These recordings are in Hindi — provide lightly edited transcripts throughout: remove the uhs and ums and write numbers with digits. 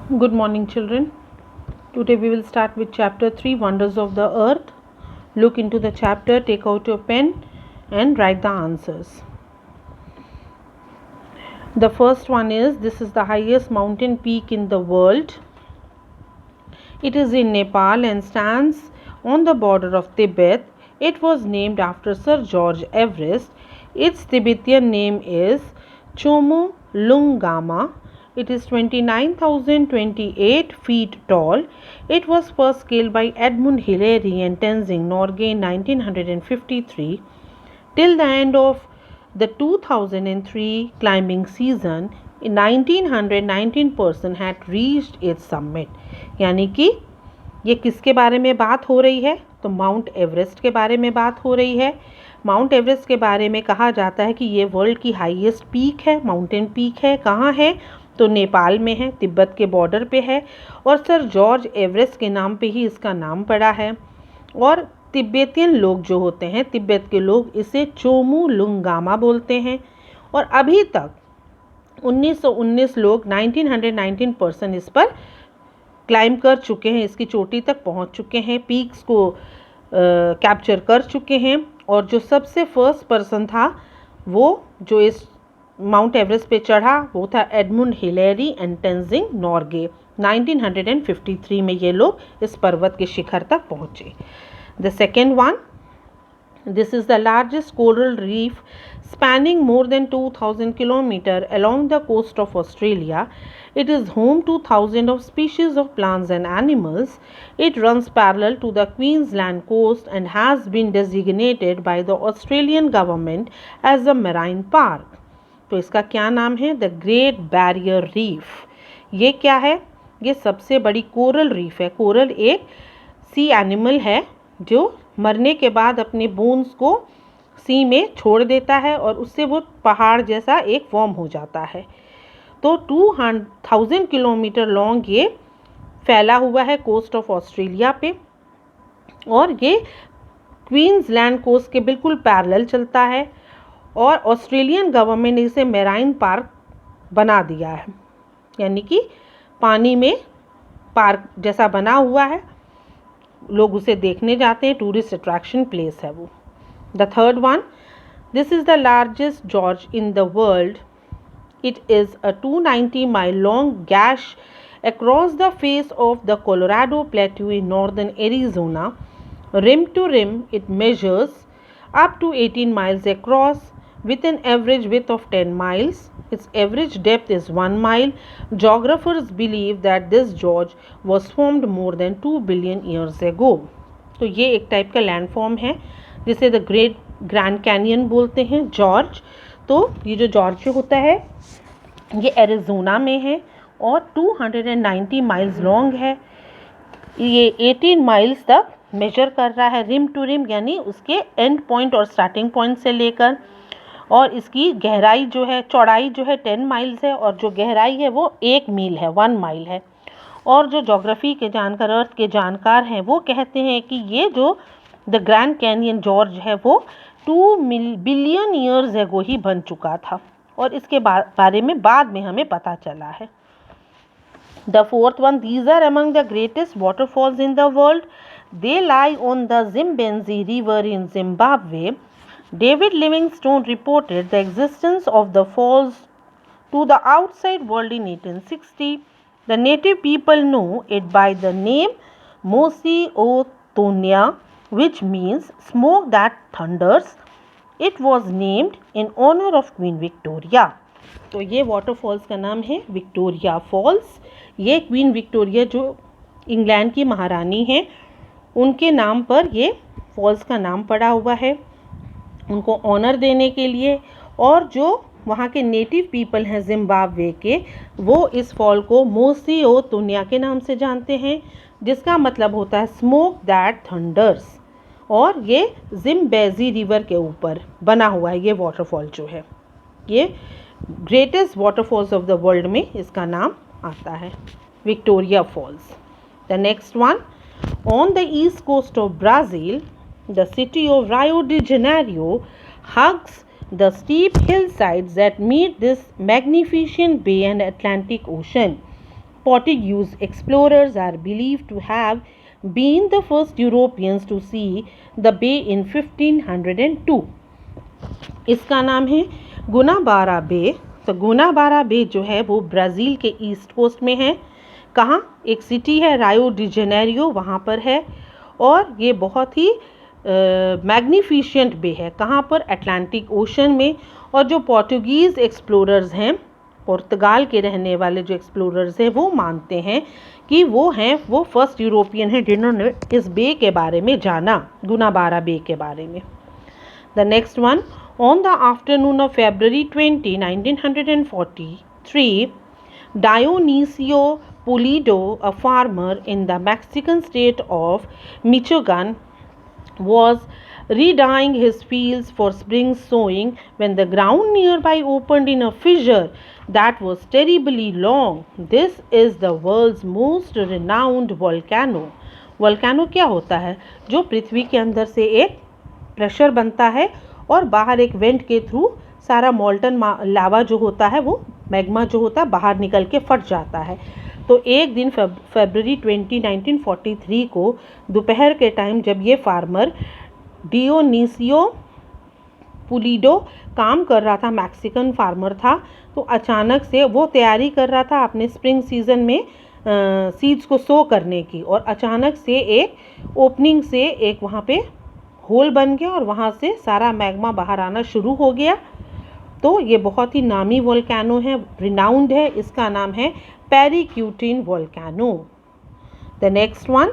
Good morning, children. Today we will start with chapter 3 Wonders of the Earth. Look into the chapter, take out your pen, and write the answers. The first one is this is the highest mountain peak in the world. It is in Nepal and stands on the border of Tibet. It was named after Sir George Everest. Its Tibetan name is Chomolungma. It is 29,028 feet tall. It was first scaled by Edmund Hillary and Tenzing Norgay in 1953. Till the end of the 2003 climbing season, in 1900 19% had reached its summit. यानी कि ये किसके बारे में बात हो रही है? तो माउंट एवरेस्ट के बारे में बात हो रही है। माउंट एवरेस्ट के बारे में कहा जाता है कि ये वर्ल्ड की हाईएस्ट पीक है, माउंटेन पीक है। कहाँ है? तो नेपाल में है, तिब्बत के बॉर्डर पे है और सर जॉर्ज एवरेस्ट के नाम पे ही इसका नाम पड़ा है। और तिब्बतियन लोग जो होते हैं, तिब्बत के लोग इसे चोमुलुंगामा बोलते हैं। और अभी तक 1919 लोग 1919% इस पर क्लाइंब कर चुके हैं, इसकी चोटी तक पहुंच चुके हैं, पीक्स को कैप्चर कर चुके हैं। और जो सबसे फर्स्ट पर्सन था वो जो इस माउंट एवरेस्ट पे चढ़ा वो था एडमुंड हिलेरी एंड टेंजिंग नॉर्गे। 1953 में ये लोग इस पर्वत के शिखर तक पहुँचे। The second one, this is the largest coral reef spanning more than 2,000 kilometers along the coast of Australia. It is home to thousands of species of plants and animals. It runs parallel to the Queensland coast and has been designated by the Australian government as a marine park. तो इसका क्या नाम है? The great barrier reef. ये क्या है? ये सबसे बड़ी कोरल रीफ है। कोरल एक सी एनिमल है जो मरने के बाद अपने बोन्स को सी में छोड़ देता है और उससे वो पहाड़ जैसा एक फॉर्म हो जाता है। तो 2,000 किलोमीटर लॉन्ग ये फैला हुआ है कोस्ट ऑफ ऑस्ट्रेलिया पे और ये क्वींसलैंड कोस्ट के बिल्कुल पैरेलल चलता है और ऑस्ट्रेलियन गवर्नमेंट ने इसे मैराइन पार्क बना दिया है, यानी कि पानी में पार्क जैसा बना हुआ है। लोग उसे देखने जाते हैं, टूरिस्ट अट्रैक्शन प्लेस है वो। The third one, this is the largest George in the world. It is a 290 mile long gas across the face of the Colorado plateau in northern Arizona. rim to rim it measures up to 18 miles across with an average width of 10 miles. Its average depth is 1 mile. Geographers believe that this gorge was formed more than 2 billion years ago. तो ये एक टाइप का लैंडफॉर्म है जिसे द ग्रेट ग्रैंड कैनियन बोलते हैं, जॉर्ज। तो ये जो जॉर्ज होता है ये एरिजोना में है और 290 माइल्स लॉन्ग है। ये 18 माइल्स तक मेजर कर रहा है, रिम टू रिम, यानी उसके एंड पॉइंट और स्टार्टिंग पॉइंट से लेकर। और इसकी गहराई जो है, चौड़ाई जो है 10 माइल्स है और जो गहराई है वो 1 मील है, 1 माइल है। और जो ज्योग्राफी के जानकार, अर्थ के जानकार हैं, वो कहते हैं कि ये जो द ग्रैंड कैनियन जॉर्ज है वो 2 बिलियन ईयर्स एगो ही बन चुका था और इसके बारे में बाद में हमें पता चला है। The fourth one, these are among the greatest waterfalls in the world. They lie on the Zambezi River in Zimbabwe. David Livingstone reported the existence of the falls to the outside world in 1860. The native people know it by the name Mosi Otonia, which means smoke that thunders. It was named in honor of Queen Victoria. तो ये वाटरफॉल्स का नाम है विक्टोरिया फॉल्स। ये क्वीन विक्टोरिया जो इंग्लैंड की महारानी हैं उनके नाम पर ये फॉल्स का नाम पड़ा हुआ है, उनको ऑनर देने के लिए। और जो वहाँ के नेटिव पीपल हैं जिम्बाब्वे के, वो इस फॉल को मोसी ओ तुनिया के नाम से जानते हैं, जिसका मतलब होता है स्मोक दैट थंडर्स। और ये जिम्बेजी रिवर के ऊपर बना हुआ है ये वाटरफॉल जो है। ये greatest waterfalls of the world में इसका नाम आता है, Victoria Falls. The next one, on the east coast of Brazil, the city of Rio de Janeiro hugs the steep hillsides that meet this magnificent bay and Atlantic Ocean. Portuguese explorers are believed to have been the first Europeans to see the bay in 1502. इसका नाम है गुनाबारा बे। तो गुनाबारा बे जो है वो ब्राज़ील के ईस्ट कोस्ट में है। कहाँ? एक सिटी है रायो डी जेनेरियो, वहाँ पर है। और ये बहुत ही मैग्निफिशेंट बे है। कहाँ पर? अटलांटिक ओशन में। और जो पोर्टुगीज़ एक्सप्लोरर्स हैं, पुर्तगाल के रहने वाले जो एक्सप्लोरर्स हैं, वो मानते हैं कि वो फर्स्ट यूरोपियन हैं जिन्होंने इस बे के बारे में जाना, गुनाबारा बे के बारे में। The next one, on the afternoon of February 20, 1943, Dionisio Pulido, a farmer in the Mexican state of Michoacan, was re-dyeing his fields for spring sowing when the ground nearby opened in a fissure that was terribly long. This is the world's most renowned volcano. Volcano क्या होता है? जो पृथ्वी के अंदर से एक प्रेशर बनता है और बाहर एक वेंट के थ्रू सारा मॉल्टन लावा जो होता है, वो मैग्मा जो होता है, बाहर निकल के फट जाता है। तो एक दिन फरवरी 20, 1943 को दोपहर के टाइम जब ये फार्मर डियोनिसियो पुलिडो काम कर रहा था, मैक्सिकन फार्मर था, तो अचानक से वो तैयारी कर रहा था अपने स्प्रिंग सीजन में सीड्स को सो करने की, और अचानक से एक ओपनिंग से एक वहाँ पे होल बन गया और वहाँ से सारा मैग्मा बाहर आना शुरू हो गया। तो ये बहुत ही नामी वोल्केनो है, रिनाउंड है। इसका नाम है Paricutin volcano. The next one,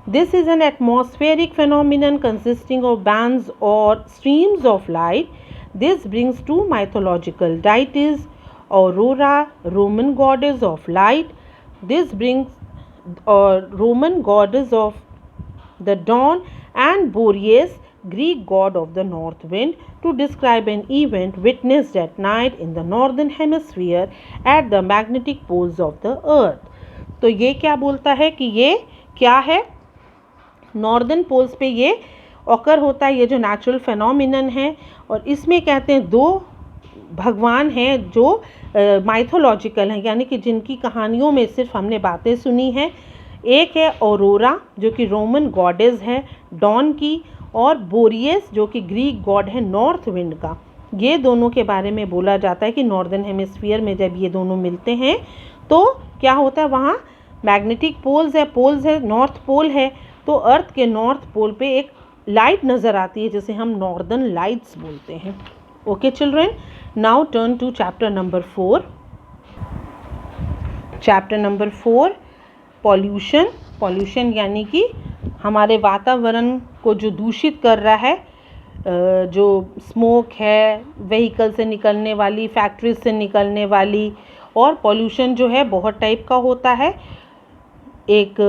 this is an atmospheric phenomenon consisting of bands or streams of light. This brings two mythological deities, Aurora, Roman goddess of light. This brings Roman goddess of the dawn, and Boreas, Greek god of the north wind, to describe an event witnessed at night in the northern hemisphere at the magnetic poles of the earth. तो ये क्या बोलता है कि ये क्या है? नॉर्दर्न पोल्स पे ये ऑकर होता है, ये जो नेचुरल फेनोमिनन है। और इसमें कहते हैं दो भगवान हैं जो माइथोलॉजिकल हैं, यानी कि जिनकी कहानियों में सिर्फ हमने बातें सुनी हैं। एक है ऑरोरा जो कि रोमन गॉडेस है डॉन की, और बोरियस जो कि ग्रीक गॉड है नॉर्थ विंड का। ये दोनों के बारे में बोला जाता है कि नॉर्दर्न हेमिस्फीयर में जब ये दोनों मिलते हैं तो क्या होता है, वहाँ मैग्नेटिक पोल्स है, नॉर्थ पोल है, तो अर्थ के नॉर्थ पोल पे एक लाइट नज़र आती है जिसे हम नॉर्दर्न लाइट्स बोलते हैं। Okay children, now turn to chapter number 4। Chapter number 4, pollution यानी कि हमारे वातावरण को जो दूषित कर रहा है, जो स्मोक है, व्हीकल से निकलने वाली, फैक्ट्रीज से निकलने वाली। और पॉल्यूशन जो है बहुत टाइप का होता है। एक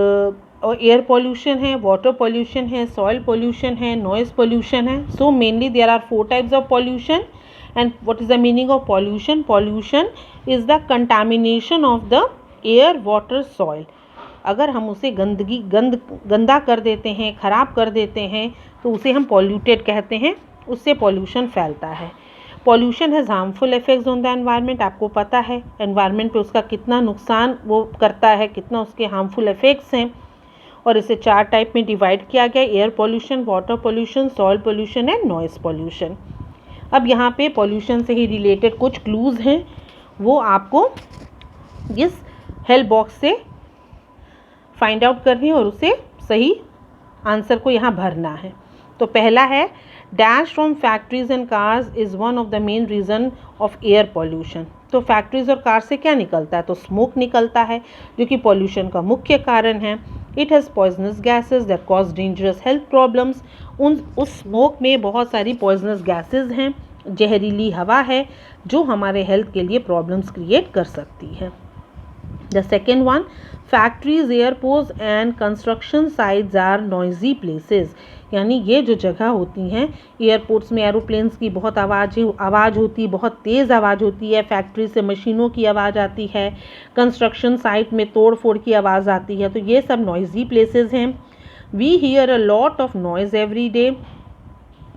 एयर पॉल्यूशन है, वाटर पॉल्यूशन है, सॉइल पॉल्यूशन है, नॉइज़ पॉल्यूशन है। So mainly there are 4 types of pollution. And what is the meaning of pollution? Pollution is the contamination of the air, water, soil. अगर हम उसे गंदा कर देते हैं, ख़राब कर देते हैं, तो उसे हम पॉल्यूटेड कहते हैं, उससे पॉल्यूशन फैलता है। Pollution has harmful effects on the environment. आपको पता है एनवायरनमेंट पे उसका कितना नुकसान वो करता है, कितना उसके हार्मफुल इफेक्ट्स हैं। और इसे 4 टाइप में डिवाइड किया गया, air pollution, water pollution, soil pollution and noise pollution. अब यहाँ पे पॉल्यूशन से ही रिलेटेड कुछ क्लूज़ हैं, वो आपको इस हेल्प बॉक्स से फाइंड आउट करनी है और उसे सही आंसर को यहाँ भरना है। तो पहला है, dash from factories and cars is one of the main reason of air pollution. तो फैक्ट्रीज और कार से क्या निकलता है? तो स्मोक निकलता है जो कि पॉल्यूशन का मुख्य कारण है। It has poisonous gases that cause dangerous health problems. उस स्मोक में बहुत सारी पॉइजनस गैसेज हैं, जहरीली हवा है जो हमारे हेल्थ के लिए प्रॉब्लम्स क्रिएट कर सकती है। The second one, factories, airports and construction sites are noisy places. यानी ये जो जगह होती हैं, एयरपोर्ट्स में एरोप्लेन्स की बहुत आवाज़ होती है, बहुत तेज़ आवाज़ होती है, फैक्ट्री से मशीनों की आवाज़ आती है, कंस्ट्रक्शन साइट में तोड़ फोड़ की आवाज़ आती है। तो ये सब नॉइजी प्लेसेस हैं। We hear a lot of noise every day.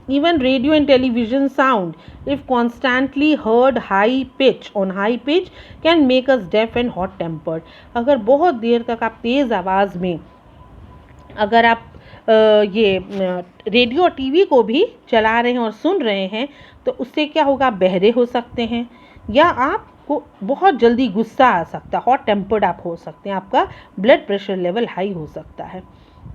Even radio and television sound, if constantly heard on high pitch, can make us deaf and hot tempered. अगर बहुत देर तक आप तेज़ आवाज़ में अगर आप ये रेडियो और टीवी को भी चला रहे हैं और सुन रहे हैं तो उससे क्या होगा, आप बहरे हो सकते हैं या आपको बहुत जल्दी गुस्सा आ सकता है, हॉट टेम्पर्ड आप हो सकते हैं, आपका ब्लड प्रेशर लेवल हाई हो सकता है।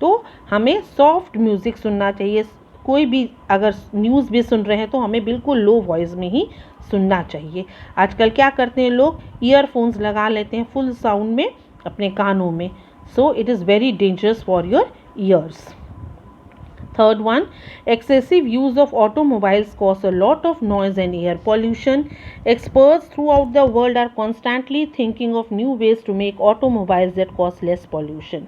तो हमें सॉफ्ट म्यूज़िक सुनना चाहिए। कोई भी अगर न्यूज़ भी सुन रहे हैं तो हमें बिल्कुल लो वॉइस में ही सुनना चाहिए। आजकल क्या करते हैं लोग, ईयरफोन्स लगा लेते हैं फुल साउंड में अपने कानों में, so it is very dangerous for your ears. Third one, excessive use of automobiles cause a lot of noise and air pollution. Experts throughout the world are constantly thinking of new ways to make automobiles that cause less pollution.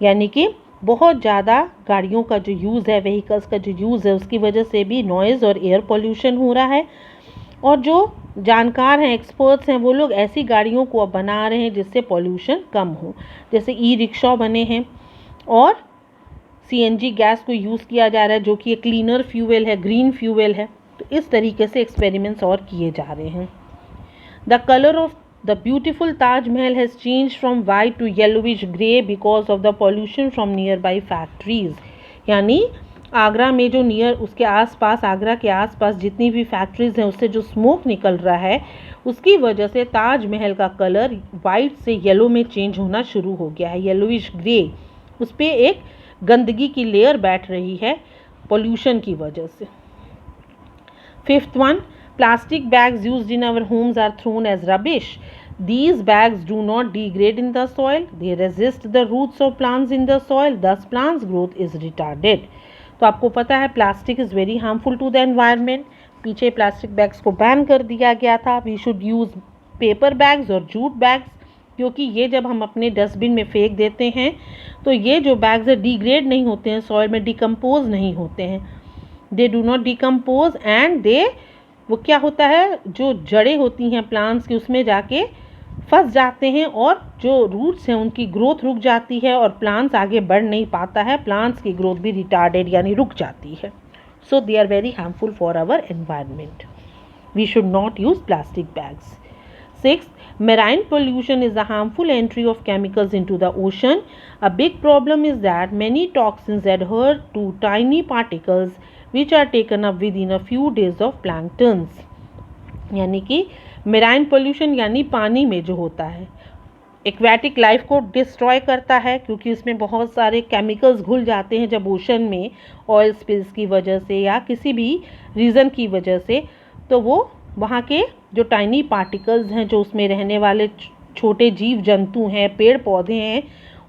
यानी कि बहुत ज़्यादा गाड़ियों का जो यूज़ है, व्हीकल्स का जो यूज़ है, उसकी वजह से भी नॉइज़ और एयर पोल्यूशन हो रहा है। और जो जानकार हैं, एक्सपर्ट्स हैं, वो लोग ऐसी गाड़ियों को अब बना रहे हैं जिससे पॉल्यूशन कम हो। जैसे ई रिक्शा बने हैं और सीएनजी गैस को यूज़ किया जा रहा है जो कि एक क्लीनर फ्यूल है, ग्रीन फ्यूल है। तो इस तरीके से एक्सपेरिमेंट्स और किए जा रहे हैं। The colour of the beautiful Taj Mahal has change from white to yellowish grey because of the pollution from nearby factories. यानी आगरा में जो उसके आसपास, आगरा के आसपास जितनी भी फैक्ट्रीज़ हैं उससे जो स्मोक निकल रहा है उसकी वजह से ताजमहल का कलर वाइट से येलो में चेंज होना शुरू हो गया है, येलोविश ग्रे। उस पर एक गंदगी की लेयर बैठ रही है पोल्यूशन की वजह से। Fifth one, plastic bags used in our homes are thrown as rubbish. These bags do not degrade in the soil. They resist the roots of plants in the soil. Thus, plants growth is retarded. तो आपको पता है plastic is very harmful to the environment. पीछे प्लास्टिक बैग्स को बैन कर दिया गया था। We should use paper bags और जूट बैग्स, क्योंकि ये जब हम अपने डस्टबिन में फेंक देते हैं तो ये जो बैग्स है डिग्रेड नहीं होते हैं, सॉइल में डिकम्पोज नहीं होते हैं। They do not decompose and वो क्या होता है, जो जड़ें होती हैं प्लांट्स की उसमें जाके फंस जाते हैं और जो रूट्स हैं उनकी ग्रोथ रुक जाती है और प्लांट्स आगे बढ़ नहीं पाता है, प्लांट्स की ग्रोथ भी रिटार्डेड यानी रुक जाती है। So they are very harmful for our environment. We should not use plastic bags. 6. Marine pollution is a harmful entry of chemicals into the ocean. A big problem is that many toxins adhere to tiny particles which are taken up within a few days of planktons. यानी कि मेराइन पोल्यूशन यानी पानी में जो होता है एक्वेटिक लाइफ को डिस्ट्रॉय करता है, क्योंकि उसमें बहुत सारे केमिकल्स घुल जाते हैं जब ओशन में ऑयल स्पिल्स की वजह से या किसी भी रीज़न की वजह से। तो वो वहाँ के जो टाइनी पार्टिकल्स हैं, जो उसमें रहने वाले छोटे जीव जंतु हैं, पेड़ पौधे हैं,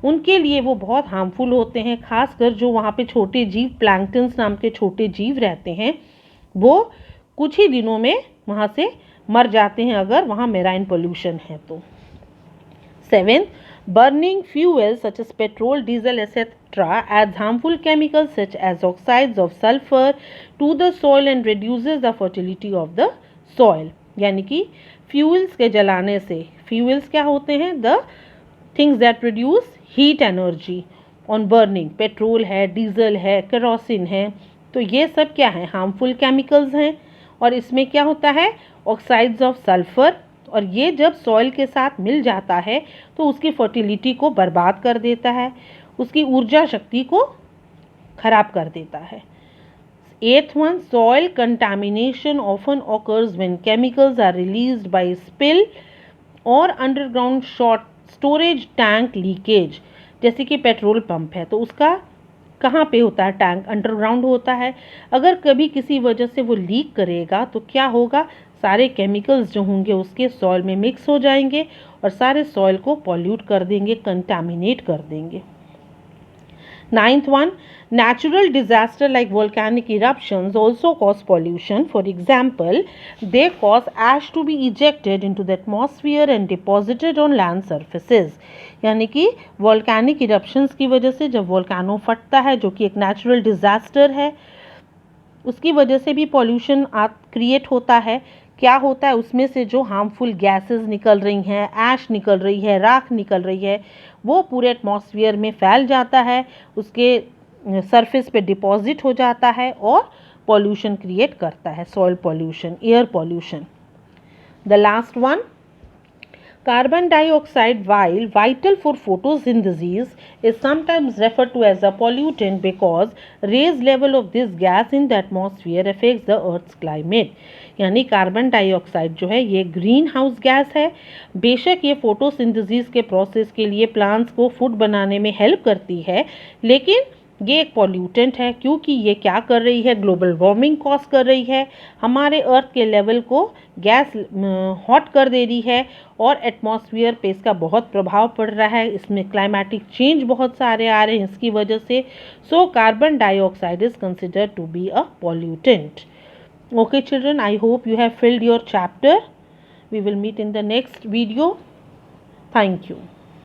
उनके लिए वो बहुत हार्मफुल होते हैं। खासकर जो वहाँ पे छोटे जीव, प्लैंक्टन्स नाम के छोटे जीव रहते हैं, वो कुछ ही दिनों में वहाँ से मर जाते हैं अगर वहाँ मेराइन पोल्यूशन है तो। 7. Burning fuels such as petrol, diesel, etc. adds harmful chemicals such as oxides of sulfur to the soil and reduces the fertility of the soil. यानी कि फ्यूल्स के जलाने से, फ्यूल्स क्या होते हैं, the things that produce heat energy on burning, petrol है, डीजल है, केरोसिन है, तो ये सब क्या है, हार्मफुल केमिकल्स हैं। और इसमें क्या होता है, ऑक्साइड्स ऑफ सल्फर, और ये जब सॉइल के साथ मिल जाता है तो उसकी फर्टिलिटी को बर्बाद कर देता है, उसकी ऊर्जा शक्ति को खराब कर देता है। 8th one, soil contamination often occurs when chemicals are released by spill or underground storage tank leakage. जैसे कि पेट्रोल पंप है तो उसका कहाँ पे होता है, टैंक अंडरग्राउंड होता है। अगर कभी किसी वजह से वो लीक करेगा तो क्या होगा, सारे केमिकल्स जो होंगे उसके सॉइल में मिक्स हो जाएंगे और सारे सॉइल को पॉल्यूट कर देंगे, कंटामिनेट कर देंगे। 9th one, natural disaster like volcanic eruptions also cause pollution. For example, they cause ash to be ejected into the atmosphere and deposited on land surfaces. यानी कि volcanic eruptions की वजह से जब वोल्केनो फटता है, जो कि एक नेचुरल डिज़ास्टर है, उसकी वजह से भी पॉल्यूशन क्रिएट होता है। क्या होता है, उसमें से जो हार्मफुल गैसेस निकल रही हैं, ऐश निकल रही है, राख निकल रही है, वो पूरे एटमॉस्फेयर में फैल जाता है, उसके सरफेस पे डिपॉजिट हो जाता है और पॉल्यूशन क्रिएट करता है, soil pollution, air pollution. The last one, carbon dioxide, while vital for photosynthesis, is sometimes referred to as a pollutant because raised level of this gas in the atmosphere affects the earth's climate। यानी कार्बन डाइऑक्साइड जो है ये ग्रीन हाउस गैस है। बेशक ये फोटोसिंथेसिस के प्रोसेस के लिए प्लांट्स को फूड बनाने में हेल्प करती है, लेकिन ये एक पॉल्यूटेंट है क्योंकि ये क्या कर रही है, ग्लोबल वार्मिंग कॉज कर रही है, हमारे अर्थ के लेवल को गैस हॉट कर दे रही है और एटमॉस्फेयर पे इसका बहुत प्रभाव पड़ रहा है। इसमें क्लाइमेटिक चेंज बहुत सारे आ रहे हैं इसकी वजह से। So carbon dioxide is considered to be a pollutant. Okay children, I hope you have filled your chapter. We will meet in the next video. Thank you.